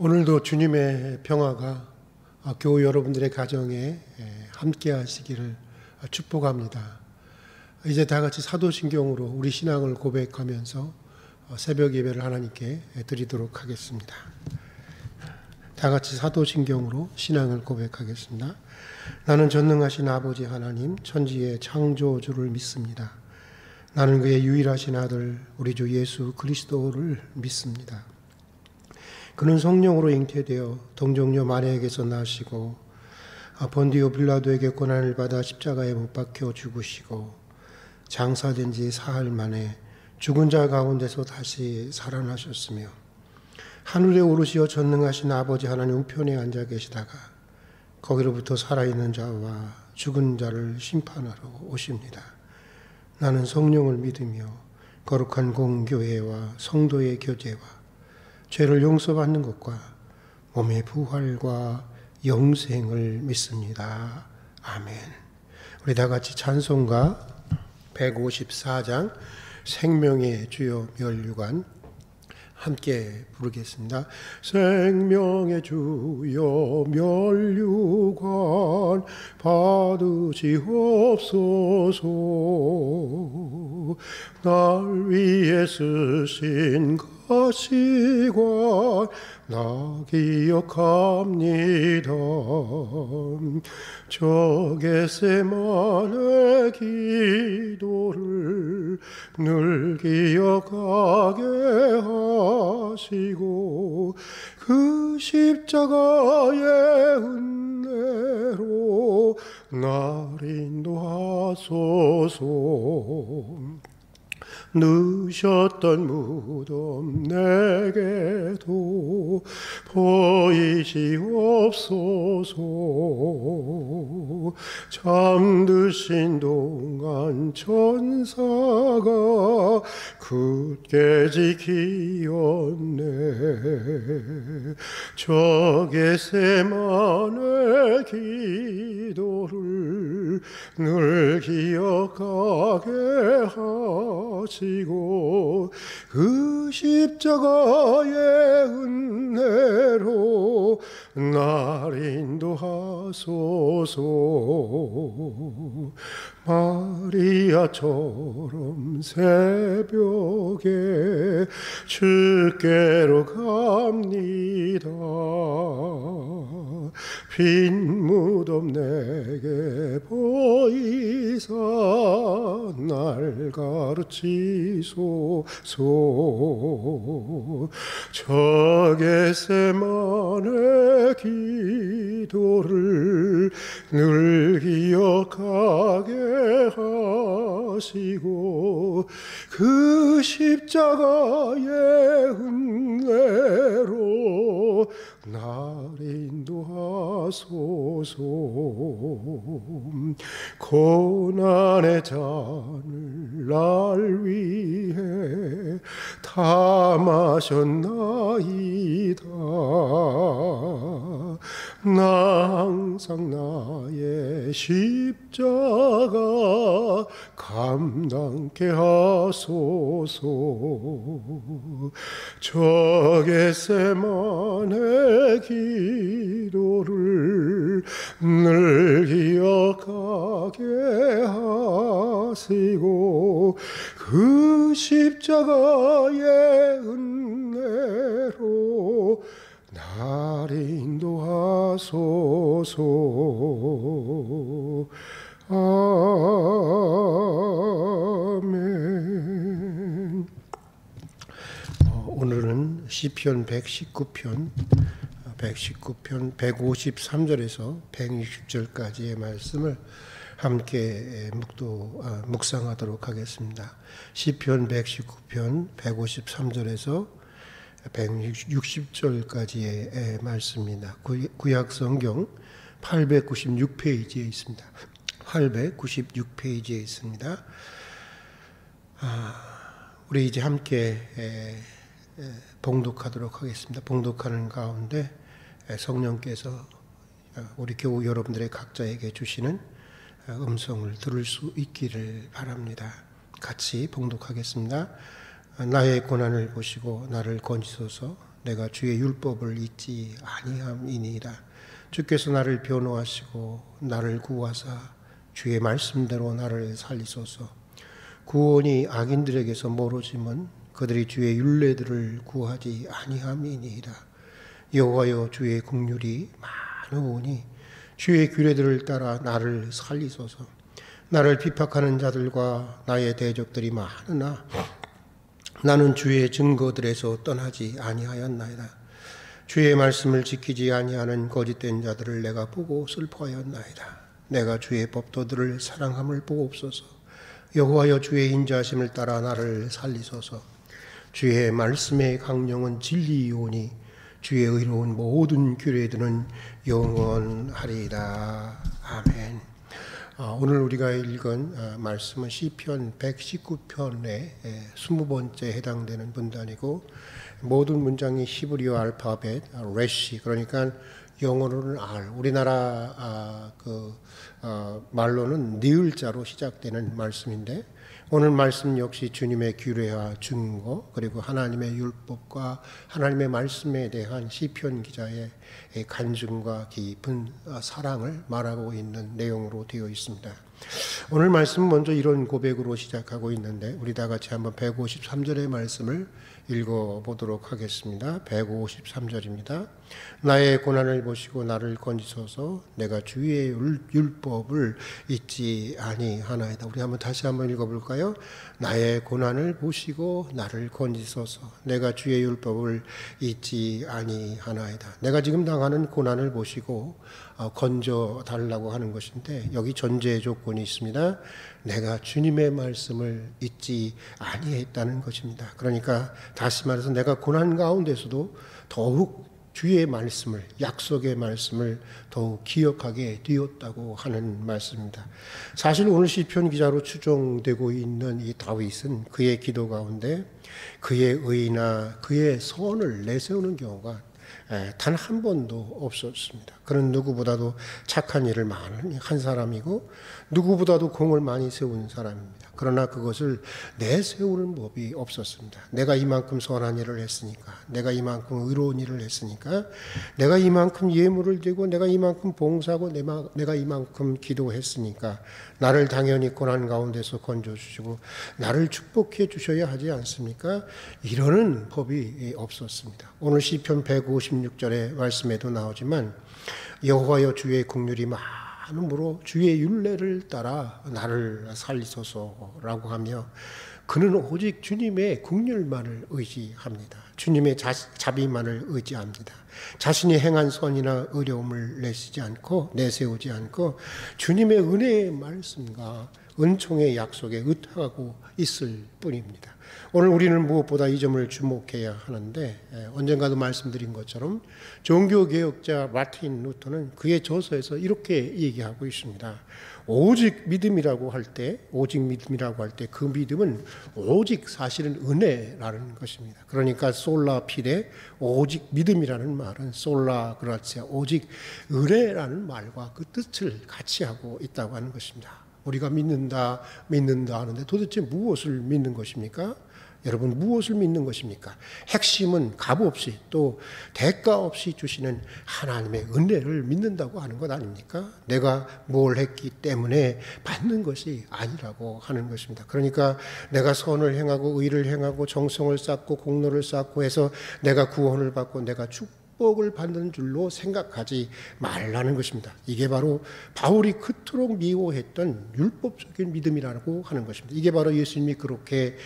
오늘도 주님의 평화가 교우 여러분들의 가정에 함께 하시기를 축복합니다. 이제 다 같이 사도신경으로 우리 신앙을 고백하면서 새벽 예배를 하나님께 드리도록 하겠습니다. 다 같이 사도신경으로 신앙을 고백하겠습니다. 나는 전능하신 아버지 하나님 천지의 창조주를 믿습니다. 나는 그의 유일하신 아들 우리 주 예수 그리스도를 믿습니다. 그는 성령으로 잉태되어 동정녀 마리아에게서 나시고 본디오 빌라도에게 고난을 받아 십자가에 못 박혀 죽으시고 장사된 지 사흘 만에 죽은 자 가운데서 다시 살아나셨으며 하늘에 오르시어 전능하신 아버지 하나님 우편에 앉아 계시다가 거기로부터 살아있는 자와 죽은 자를 심판하러 오십니다. 나는 성령을 믿으며 거룩한 공교회와 성도의 교제와 죄를 용서받는 것과 몸의 부활과 영생을 믿습니다. 아멘. 우리 다 같이 찬송가 154장 생명의 주여 멸류관 함께 부르겠습니다. 생명의 주여 멸류관 받으시옵소서. 날 위해 쓰신 가시관 나 기억합니다. 저 겟세마네 기도를 늘 기억하게 하시고 그 십자가의 은혜로 날 인도하소서. 누셨던 무덤 내게도 보이시옵소서. 잠드신 동안 천사가 굳게 지키었네. 저 겟세마네 기도를 늘 기억하게 하시고 그 십자가의 은혜로 날 인도하소서. 마리아처럼 새벽에 주께로 갑니다. 빈 무덤 내게 보이사 날 가르치소서. 저 겟세마네 기도를 늘 기억하게 하시고 그 십자가의 은혜로 날 인도하소서. 고난의 잔을 날 위해 다 마셨나이다. 나 항상 나의 십자가 감당케 하소서. 저 겟세마네 기도를 늘 기억하게 하시고 그 십자가의 은혜로 날 인도하소서. 아멘. 오늘은 시편 119편 153절에서 160절까지의 말씀을 함께 묵상하도록 하겠습니다. 시편 119편 153절에서 160절까지의 말씀입니다. 구약성경 896페이지에 있습니다. 896페이지에 있습니다. 우리 이제 함께 봉독하도록 하겠습니다. 봉독하는 가운데 성령께서 우리 교우 여러분들의 각자에게 주시는 음성을 들을 수 있기를 바랍니다. 같이 봉독하겠습니다. 나의 고난을 보시고 나를 건지소서. 내가 주의 율법을 잊지 아니함이니이다. 주께서 나를 변호하시고 나를 구하사 주의 말씀대로 나를 살리소서. 구원이 악인들에게서 멀어짐은 그들이 주의 율례들을 구하지 아니함이니이다. 여호와여, 주의 긍휼이 많으오니 주의 규례들을 따라 나를 살리소서. 나를 비박하는 자들과 나의 대적들이 많으나 나는 주의 증거들에서 떠나지 아니하였나이다. 주의 말씀을 지키지 아니하는 거짓된 자들을 내가 보고 슬퍼하였나이다. 내가 주의 법도들을 사랑함을 보옵소서. 여호와여, 주의 인자하심을 따라 나를 살리소서. 주의 말씀의 강령은 진리이오니 주의 의로운 모든 규례들은 영원하리이다. 아멘. 오늘 우리가 읽은 말씀은 시편 119편의 20번째 해당되는 문단이고, 모든 문장이 히브리어 알파벳 레시, 그러니까 영어로는 R, 우리나라 말로는 니을자로 시작되는 말씀인데, 오늘 말씀 역시 주님의 규례와 증거, 그리고 하나님의 율법과 하나님의 말씀에 대한 시편 기자의 간증과 깊은 사랑을 말하고 있는 내용으로 되어 있습니다. 오늘 말씀 먼저 이런 고백으로 시작하고 있는데, 우리 다 같이 한번 153절의 말씀을 읽어보도록 하겠습니다. 153절입니다. 나의 고난을 보시고 나를 건지소서. 내가 주의 율법을 잊지 아니하나이다. 우리 한번 다시 한번 읽어볼까요? 나의 고난을 보시고 나를 건지소서. 내가 주의 율법을 잊지 아니하나이다. 내가 지금 당하는 고난을 보시고 건져 달라고 하는 것인데, 여기 전제 조건이 있습니다. 내가 주님의 말씀을 잊지 아니했다는 것입니다. 그러니까 다시 말해서 내가 고난 가운데서도 더욱 주의 말씀을, 약속의 말씀을 더욱 기억하게 되었다고 하는 말씀입니다. 사실 오늘 시편 기자로 추정되고 있는 이 다윗은 그의 기도 가운데 그의 의나 그의 선을 내세우는 경우가 단 한 번도 없었습니다. 그는 누구보다도 착한 일을 많이 한 사람이고 누구보다도 공을 많이 세운 사람입니다. 그러나 그것을 내세우는 법이 없었습니다. 내가 이만큼 선한 일을 했으니까, 내가 이만큼 의로운 일을 했으니까, 내가 이만큼 예물을 드리고 내가 이만큼 봉사하고 내가 이만큼 기도했으니까 나를 당연히 고난 가운데서 건져주시고 나를 축복해 주셔야 하지 않습니까? 이러는 법이 없었습니다. 오늘 시편 156절의 말씀에도 나오지만, 여호와여, 주의 긍휼이 많으므로 주의 율례를 따라 나를 살리소서라고 하며, 그는 오직 주님의 긍휼만을 의지합니다. 주님의 자비만을 의지합니다. 자신이 행한 선이나 의로움을 내세우지 않고 주님의 은혜의 말씀과 은총의 약속에 의탁하고 있을 뿐입니다. 오늘 우리는 무엇보다 이 점을 주목해야 하는데, 언젠가도 말씀드린 것처럼 종교개혁자 마틴 루터는 그의 저서에서 이렇게 얘기하고 있습니다. 오직 믿음이라고 할 때 그 믿음은 오직 사실은 은혜라는 것입니다. 그러니까 솔라 피데, 오직 믿음이라는 말은 솔라 그라치아, 오직 은혜라는 말과 그 뜻을 같이 하고 있다고 하는 것입니다. 우리가 믿는다 하는데 도대체 무엇을 믿는 것입니까? 여러분, 무엇을 믿는 것입니까? 핵심은 값없이 또 대가 없이 주시는 하나님의 은혜를 믿는다고 하는 것 아닙니까? 내가 뭘 했기 때문에 받는 것이 아니라고 하는 것입니다. 그러니까 내가 선을 행하고 의를 행하고 정성을 쌓고 공로를 쌓고 해서 내가 구원을 받고 내가 축복을 받는 줄로 생각하지 말라는 것입니다. 이게 바로 바울이 그토록 미워했던 율법적인 믿음이라고 하는 것입니다. 이게 바로 예수님이 그렇게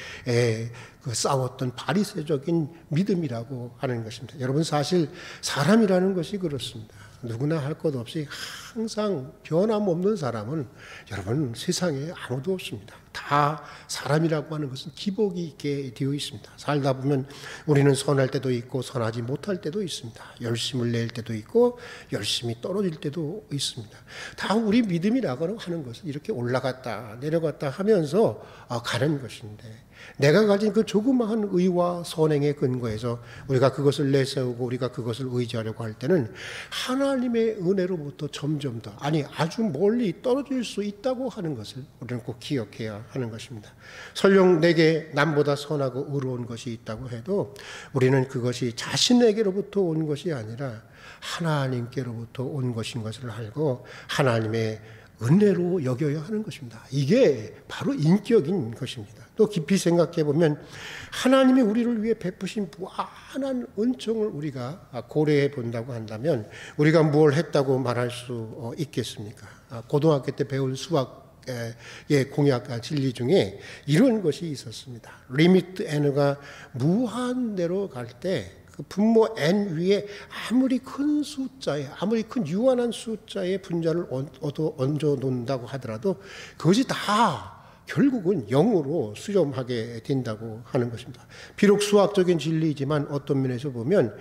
싸웠던 바리새적인 믿음이라고 하는 것입니다. 여러분, 사실 사람이라는 것이 그렇습니다. 누구나 할 것 없이 항상 변함없는 사람은 여러분 세상에 아무도 없습니다. 다 사람이라고 하는 것은 기복이 있게 되어 있습니다. 살다 보면 우리는 선할 때도 있고 선하지 못할 때도 있습니다. 열심을 낼 때도 있고 열심히 떨어질 때도 있습니다. 다 우리 믿음이라고 하는 것은 이렇게 올라갔다 내려갔다 하면서 가는 것인데, 내가 가진 그 조그마한 의와 선행의 근거에서 우리가 그것을 내세우고 우리가 그것을 의지하려고 할 때는 하나님의 은혜로부터 점점 좀 더, 아니 아주 멀리 떨어질 수 있다고 하는 것을 우리는 꼭 기억해야 하는 것입니다. 설령 내게 남보다 선하고 의로운 것이 있다고 해도 우리는 그것이 자신에게로부터 온 것이 아니라 하나님께로부터 온 것인 것을 알고 하나님의 은혜로 여겨야 하는 것입니다. 이게 바로 인격인 것입니다. 또 깊이 생각해 보면 하나님이 우리를 위해 베푸신 무한한 은총을 우리가 고려해 본다고 한다면 우리가 뭘 했다고 말할 수 있겠습니까? 고등학교 때 배운 수학의 공약 진리 중에 이런 것이 있었습니다. 리미트 n가 무한대로 갈 때 그 분모 n 위에 아무리 큰 숫자에, 아무리 큰 유한한 숫자의 분자를 얹어 놓는다고 하더라도 그것이 다 결국은 0으로 수렴하게 된다고 하는 것입니다. 비록 수학적인 진리이지만 어떤 면에서 보면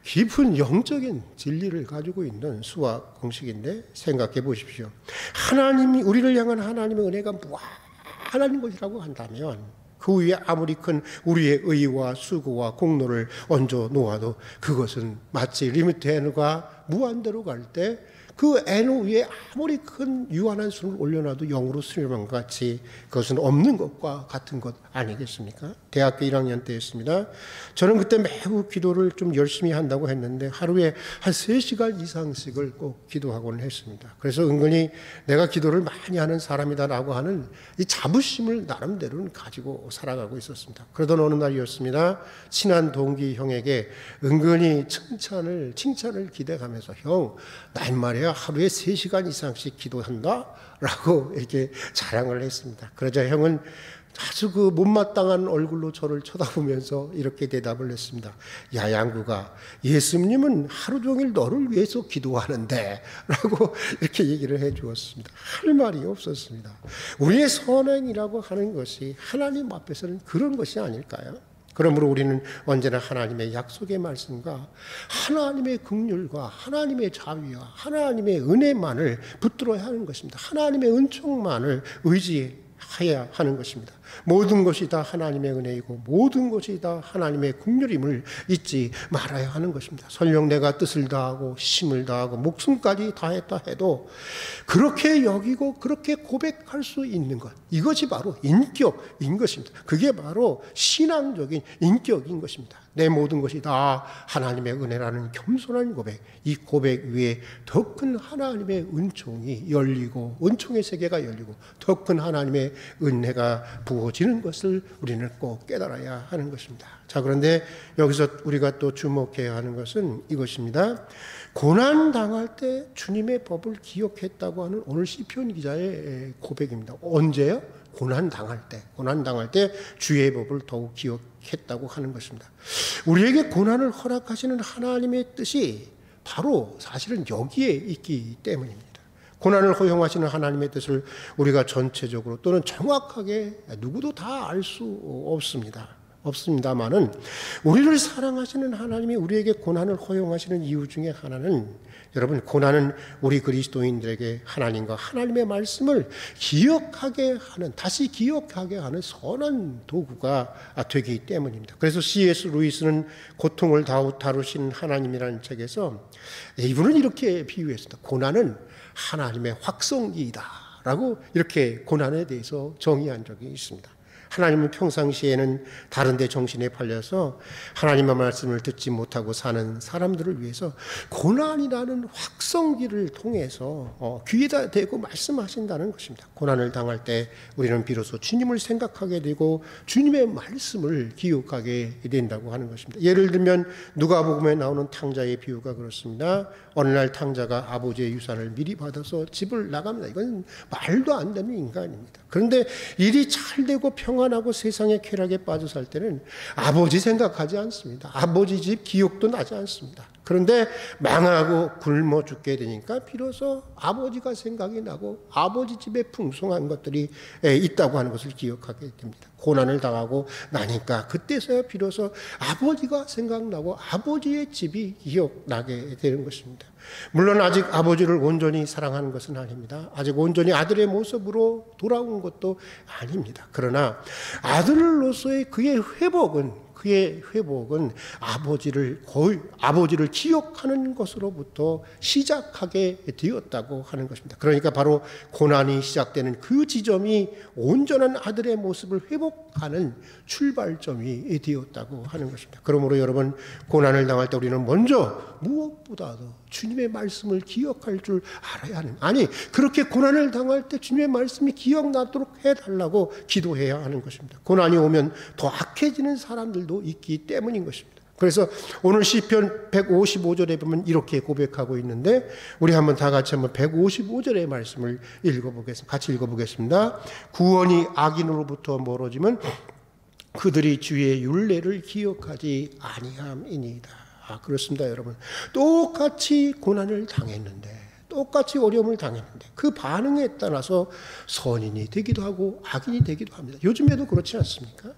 깊은 영적인 진리를 가지고 있는 수학 공식인데 생각해 보십시오. 하나님이 우리를 향한 하나님의 은혜가 무한한 것이라고 한다면 그 위에 아무리 큰 우리의 의와 수고와 공로를 얹어 놓아도 그것은 마치 리미트 n가 무한대로 갈 때 그 n 위에 아무리 큰 유한한 수를 올려놔도 0으로 수렴한 것 같이 그것은 없는 것과 같은 것 아니겠습니까? 대학교 1학년 때였습니다. 저는 그때 매우 기도를 좀 열심히 한다고 했는데 하루에 한 3시간 이상씩을 꼭 기도하곤 했습니다. 그래서 은근히 내가 기도를 많이 하는 사람이다라고 하는 이 자부심을 나름대로는 가지고 살아가고 있었습니다. 그러던 어느 날이었습니다. 친한 동기 형에게 은근히 칭찬을 기대하면서 형, 난 말이야 하루에 3시간 이상씩 기도한다? 라고 이렇게 자랑을 했습니다. 그러자 형은 아주 그 못마땅한 얼굴로 저를 쳐다보면서 이렇게 대답을 했습니다. 야, 양구가, 예수님은 하루 종일 너를 위해서 기도하는데 라고 이렇게 얘기를 해 주었습니다. 할 말이 없었습니다. 우리의 선행이라고 하는 것이 하나님 앞에서는 그런 것이 아닐까요? 그러므로 우리는 언제나 하나님의 약속의 말씀과 하나님의 긍휼과 하나님의 자비와 하나님의 은혜만을 붙들어야 하는 것입니다. 하나님의 은총만을 의지해야 하는 것입니다. 모든 것이 다 하나님의 은혜이고 모든 것이 다 하나님의 긍휼임을 잊지 말아야 하는 것입니다. 설령 내가 뜻을 다하고 힘을 다하고 목숨까지 다했다 해도 그렇게 여기고 그렇게 고백할 수 있는 것, 이것이 바로 인격인 것입니다. 그게 바로 신앙적인 인격인 것입니다. 내 모든 것이 다 하나님의 은혜라는 겸손한 고백, 이 고백 위에 더 큰 하나님의 은총이 열리고 은총의 세계가 열리고 더 큰 하나님의 은혜가 부어지는 것을 우리는 꼭 깨달아야 하는 것입니다. 자, 그런데 여기서 우리가 또 주목해야 하는 것은 이것입니다. 고난 당할 때 주님의 법을 기억했다고 하는 오늘 시편 기자의 고백입니다. 언제요? 고난 당할 때 주의 법을 더욱 기억했다고 하는 것입니다. 우리에게 고난을 허락하시는 하나님의 뜻이 바로 사실은 여기에 있기 때문입니다. 고난을 허용하시는 하나님의 뜻을 우리가 전체적으로 또는 정확하게 누구도 다 알 수 없습니다만은 우리를 사랑하시는 하나님이 우리에게 고난을 허용하시는 이유 중에 하나는, 여러분, 고난은 우리 그리스도인들에게 하나님과 하나님의 말씀을 다시 기억하게 하는 선한 도구가 되기 때문입니다. 그래서 C.S. 루이스는 고통을 다루신 하나님이라는 책에서 이분은 이렇게 비유했습니다. 고난은 하나님의 확성기이다 라고 이렇게 고난에 대해서 정의한 적이 있습니다. 하나님은 평상시에는 다른 데 정신에 팔려서 하나님의 말씀을 듣지 못하고 사는 사람들을 위해서 고난이라는 확성기를 통해서 귀에다 대고 말씀하신다는 것입니다. 고난을 당할 때 우리는 비로소 주님을 생각하게 되고 주님의 말씀을 기억하게 된다고 하는 것입니다. 예를 들면 누가복음에 나오는 탕자의 비유가 그렇습니다. 어느 날 탕자가 아버지의 유산을 미리 받아서 집을 나갑니다. 이건 말도 안 되는 인간입니다. 그런데 일이 잘 되고 평안하고 세상의 쾌락에 빠져 살 때는 아버지 생각하지 않습니다. 아버지 집 기억도 나지 않습니다. 그런데 망하고 굶어 죽게 되니까 비로소 아버지가 생각이 나고 아버지 집에 풍성한 것들이 있다고 하는 것을 기억하게 됩니다. 고난을 당하고 나니까 그때서야 비로소 아버지가 생각나고 아버지의 집이 기억나게 되는 것입니다. 물론 아직 아버지를 온전히 사랑하는 것은 아닙니다. 아직 온전히 아들의 모습으로 돌아온 것도 아닙니다. 그러나 아들로서의 그의 회복은 그의 회복은 아버지를 기억하는 것으로부터 시작하게 되었다고 하는 것입니다. 그러니까 바로 고난이 시작되는 그 지점이 온전한 아들의 모습을 회복하는 출발점이 되었다고 하는 것입니다. 그러므로 여러분, 고난을 당할 때 우리는 먼저 무엇보다도 주님의 말씀을 기억할 줄 알아야 하는, 아니 그렇게 고난을 당할 때 주님의 말씀이 기억나도록 해달라고 기도해야 하는 것입니다. 고난이 오면 더 악해지는 사람들도 있기 때문인 것입니다. 그래서 오늘 시편 155절에 보면 이렇게 고백하고 있는데, 우리 한번 다 같이 한번 155절의 말씀을 같이 읽어보겠습니다. 구원이 악인으로부터 멀어지면 그들이 주의 율례를 기억하지 아니함이니이다. 그렇습니다, 여러분. 똑같이 고난을 당했는데, 똑같이 어려움을 당했는데 그 반응에 따라서 선인이 되기도 하고 악인이 되기도 합니다. 요즘에도 그렇지 않습니까?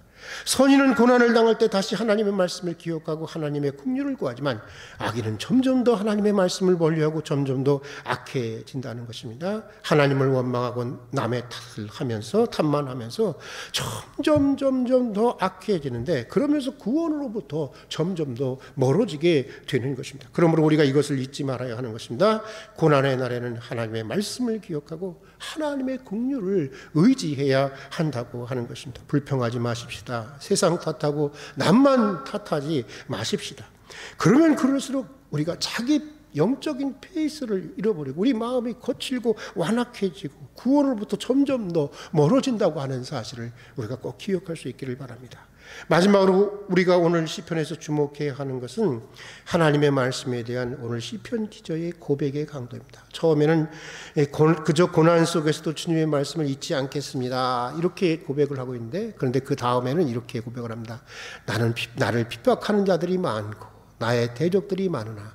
선인은 고난을 당할 때 다시 하나님의 말씀을 기억하고 하나님의 긍휼을 구하지만, 악인은 점점 더 하나님의 말씀을 멀리하고 점점 더 악해진다는 것입니다. 하나님을 원망하고 남의 탓을 하면서 탓만하면서 점점 더 악해지는데, 그러면서 구원으로부터 점점 더 멀어지게 되는 것입니다. 그러므로 우리가 이것을 잊지 말아야 하는 것입니다. 고난의 날에는 하나님의 말씀을 기억하고 하나님의 긍휼을 의지해야 한다고 하는 것입니다. 불평하지 마십시다. 세상 탓하고 남만 탓하지 마십시다. 그러면 그럴수록 우리가 자기 영적인 페이스를 잃어버리고 우리 마음이 거칠고 완악해지고 구원으로부터 점점 더 멀어진다고 하는 사실을 우리가 꼭 기억할 수 있기를 바랍니다. 마지막으로 우리가 오늘 시편에서 주목해야 하는 것은 하나님의 말씀에 대한 오늘 시편 기자의 고백의 강도입니다. 처음에는 그저 고난 속에서도 주님의 말씀을 잊지 않겠습니다, 이렇게 고백을 하고 있는데, 그런데 그 다음에는 이렇게 고백을 합니다. 나를 핍박하는 자들이 많고 나의 대적들이 많으나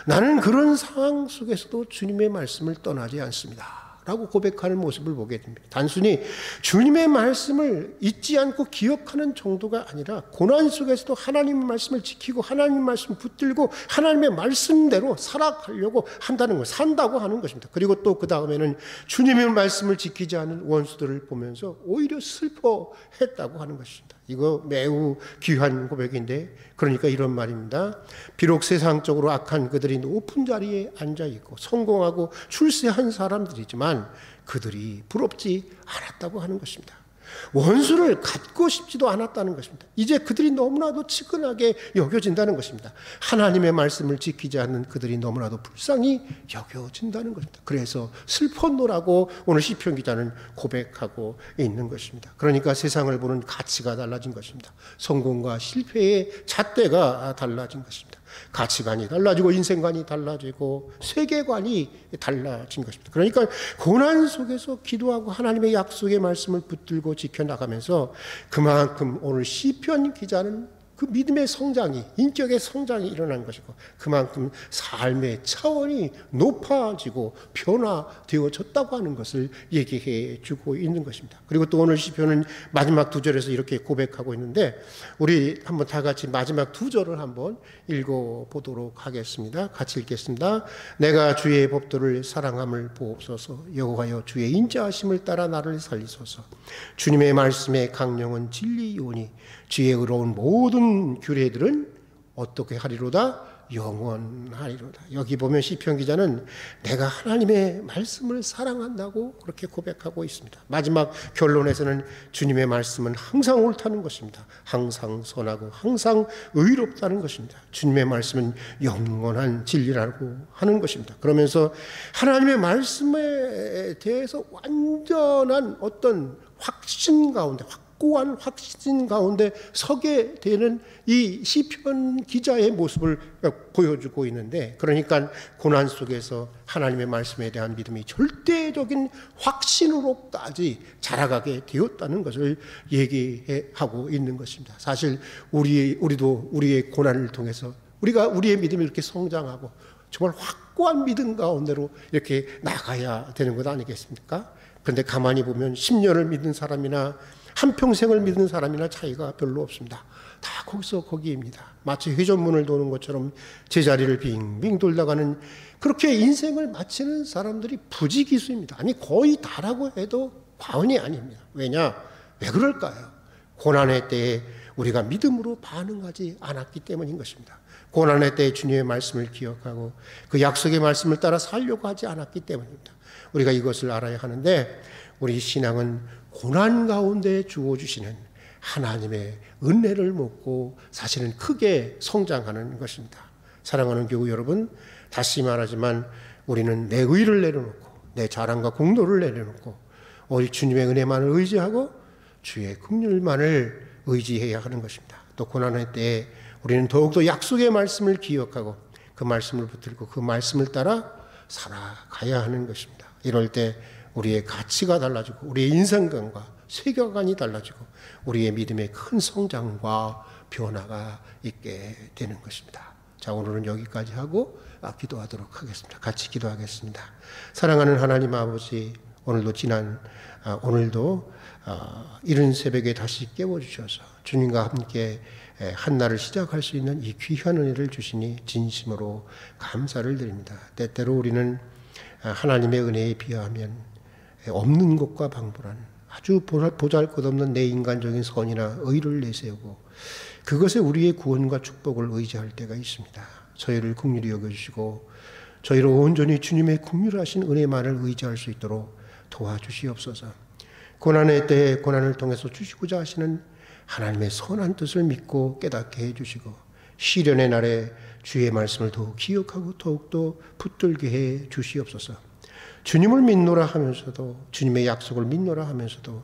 나는 그런 상황 속에서도 주님의 말씀을 떠나지 않습니다 라고 고백하는 모습을 보게 됩니다. 단순히 주님의 말씀을 잊지 않고 기억하는 정도가 아니라 고난 속에서도 하나님의 말씀을 지키고 하나님의 말씀을 붙들고 하나님의 말씀대로 살아가려고 한다는 것, 산다고 하는 것입니다. 그리고 또 그 다음에는 주님의 말씀을 지키지 않은 원수들을 보면서 오히려 슬퍼했다고 하는 것입니다. 이거 매우 귀한 고백인데, 그러니까 이런 말입니다. 비록 세상적으로 악한 그들이 높은 자리에 앉아있고 성공하고 출세한 사람들이지만 그들이 부럽지 않았다고 하는 것입니다. 원수를 갖고 싶지도 않았다는 것입니다. 이제 그들이 너무나도 측은하게 여겨진다는 것입니다. 하나님의 말씀을 지키지 않는 그들이 너무나도 불쌍히 여겨진다는 것입니다. 그래서 슬펐노라고 오늘 시편 기자는 고백하고 있는 것입니다. 그러니까 세상을 보는 가치가 달라진 것입니다. 성공과 실패의 잣대가 달라진 것입니다. 가치관이 달라지고 인생관이 달라지고 세계관이 달라진 것입니다. 그러니까 고난 속에서 기도하고 하나님의 약속의 말씀을 붙들고 지켜나가면서 그만큼 오늘 시편 기자는 그 믿음의 성장이, 인격의 성장이 일어난 것이고 그만큼 삶의 차원이 높아지고 변화되어졌다고 하는 것을 얘기해 주고 있는 것입니다. 그리고 또 오늘 시편은 마지막 두 절에서 이렇게 고백하고 있는데, 우리 한번 다 같이 마지막 두 절을 한번 읽어보도록 하겠습니다. 같이 읽겠습니다. 내가 주의 법도를 사랑함을 보옵소서. 여호와여 주의 인자하심을 따라 나를 살리소서. 주님의 말씀의 강령은 진리이오니 주의 의로운 모든 규례들은 어떻게 하리로다? 영원하리로다. 여기 보면 시편 기자는 내가 하나님의 말씀을 사랑한다고 그렇게 고백하고 있습니다. 마지막 결론에서는 주님의 말씀은 항상 옳다는 것입니다. 항상 선하고 항상 의롭다는 것입니다. 주님의 말씀은 영원한 진리라고 하는 것입니다. 그러면서 하나님의 말씀에 대해서 완전한 어떤 확신 가운데, 확고한 확신 가운데 서게 되는 이 시편 기자의 모습을 보여주고 있는데, 그러니까 고난 속에서 하나님의 말씀에 대한 믿음이 절대적인 확신으로까지 자라가게 되었다는 것을 얘기하고 있는 것입니다. 사실 우리도 우리의 고난을 통해서 우리의 믿음이 이렇게 성장하고 정말 확고한 믿음 가운데로 이렇게 나가야 되는 것 아니겠습니까? 그런데 가만히 보면 10년을 믿는 사람이나 한평생을 믿는 사람이나 차이가 별로 없습니다. 다 거기서 거기입니다. 마치 회전문을 도는 것처럼 제자리를 빙빙 돌다가는, 그렇게 인생을 마치는 사람들이 부지기수입니다. 아니 거의 다라고 해도 과언이 아닙니다. 왜 그럴까요? 고난의 때에 우리가 믿음으로 반응하지 않았기 때문인 것입니다. 고난의 때에 주님의 말씀을 기억하고 그 약속의 말씀을 따라 살려고 하지 않았기 때문입니다. 우리가 이것을 알아야 하는데, 우리 신앙은 고난 가운데 주어주시는 하나님의 은혜를 먹고 사실은 크게 성장하는 것입니다. 사랑하는 교우 여러분, 다시 말하지만 우리는 내 의를 내려놓고 내 자랑과 공로를 내려놓고 오직 주님의 은혜만을 의지하고 주의 긍휼만을 의지해야 하는 것입니다. 또 고난의 때에 우리는 더욱더 약속의 말씀을 기억하고 그 말씀을 붙들고 그 말씀을 따라 살아가야 하는 것입니다. 이럴 때 우리의 가치가 달라지고 우리의 인생관과 세계관이 달라지고 우리의 믿음의 큰 성장과 변화가 있게 되는 것입니다. 자, 오늘은 여기까지 하고 기도하도록 하겠습니다. 같이 기도하겠습니다. 사랑하는 하나님 아버지, 오늘도 이른 새벽에 다시 깨워주셔서 주님과 함께 한날을 시작할 수 있는 이 귀한 은혜를 주시니 진심으로 감사를 드립니다. 때때로 우리는 하나님의 은혜에 비하면 없는 것과 방불한 아주 보잘것없는 내 인간적인 선이나 의를 내세우고 그것에 우리의 구원과 축복을 의지할 때가 있습니다. 저희를 긍휼히 여겨주시고 저희를 온전히 주님의 긍휼하신 은혜만을 의지할 수 있도록 도와주시옵소서. 고난의 때에 고난을 통해서 주시고자 하시는 하나님의 선한 뜻을 믿고 깨닫게 해주시고 시련의 날에 주의 말씀을 더욱 기억하고 더욱더 붙들게 해 주시옵소서. 주님을 믿노라 하면서도, 주님의 약속을 믿노라 하면서도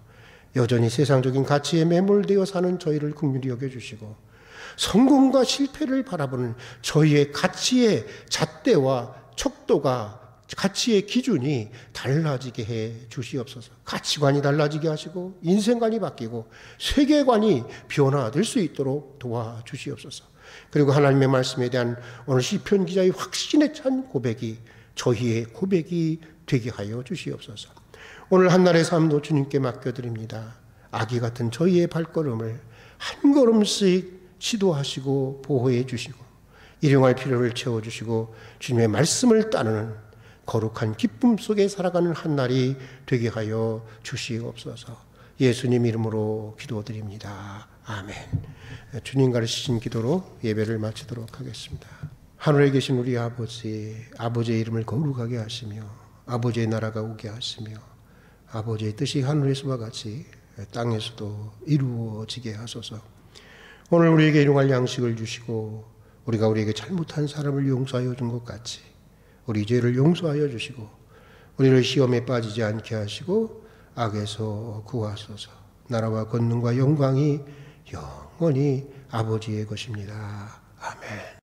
여전히 세상적인 가치에 매몰되어 사는 저희를 긍휼히 여겨주시고 성공과 실패를 바라보는 저희의 가치의 잣대와 척도가, 가치의 기준이 달라지게 해 주시옵소서. 가치관이 달라지게 하시고 인생관이 바뀌고 세계관이 변화될 수 있도록 도와주시옵소서. 그리고 하나님의 말씀에 대한 오늘 시편 기자의 확신에 찬 고백이 저희의 고백이 되게 하여 주시옵소서. 오늘 한날의 삶도 주님께 맡겨드립니다. 아기 같은 저희의 발걸음을 한 걸음씩 지도하시고 보호해 주시고 일용할 필요를 채워주시고 주님의 말씀을 따르는 거룩한 기쁨 속에 살아가는 한날이 되게 하여 주시옵소서. 예수님 이름으로 기도드립니다. 아멘. 주님 가르치신 기도로 예배를 마치도록 하겠습니다. 하늘에 계신 우리 아버지, 아버지의 이름을 거룩하게 하시며 아버지의 나라가 오게 하시며 아버지의 뜻이 하늘에서와 같이 땅에서도 이루어지게 하소서. 오늘 우리에게 일용할 양식을 주시고 우리가 우리에게 잘못한 사람을 용서하여 준 것 같이 우리 죄를 용서하여 주시고 우리를 시험에 빠지지 않게 하시고 악에서 구하소서. 나라와 권능과 영광이 영원히 아버지의 것입니다. 아멘.